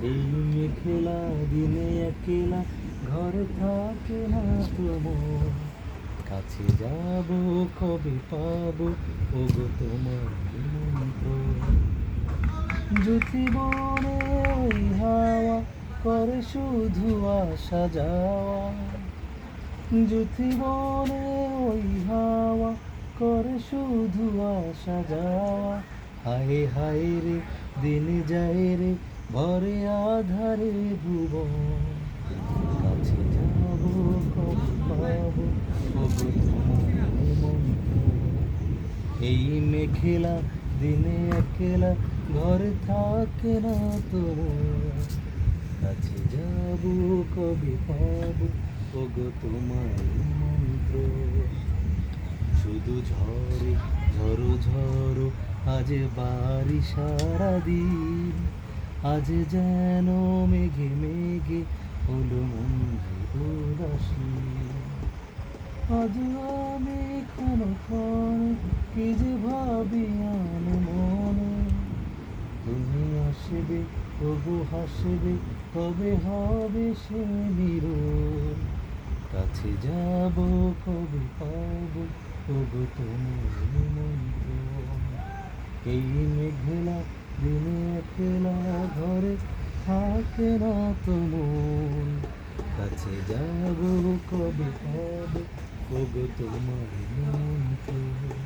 এই মেঘলা দিনে একলা ঘরে থাকে না তোমার, কাছে যাব কবে পাবো ওগো তোমার নিমন্ত্রণ। জ্যোতি বনে ওই হাওয়া করে শুধু আসা যাওয়া, জ্যোতি বনে ওই হাওয়া করে শুধু আসা যাওয়া। হায় হায় রে দিন যায় রে ভরে আধারে ভুবন, কাছে যাব কবে পাবো ওগো তোমার নিমন্ত্রণ। এই মেঘলা দিনে একলা ঘরে থাকে না তোমার, কাছে যাব কবে পাবো ওগো তোমার নিমন্ত্রণ। শুধু ঝরে ঝরো ঝরো আজ বাড়ি সারাদিন, আজ যেন মেঘে মেঘে হলো মন্দির উদাসী। আজ আমি ক্ষণে ক্ষণে কি যে ভাবি আনে মনে, তুমি আসবে তবু হাসবে কবে হবে সে নিরোল, কাছে যাব কবে পাবো ওগো তোমার নিমন্ত্রণ। এই মেঘলা দিনে একলা ঘরে থাকে না তো মন, কাছে যাব কবে পাবো ওগো তোমার নিমন্ত্রণ।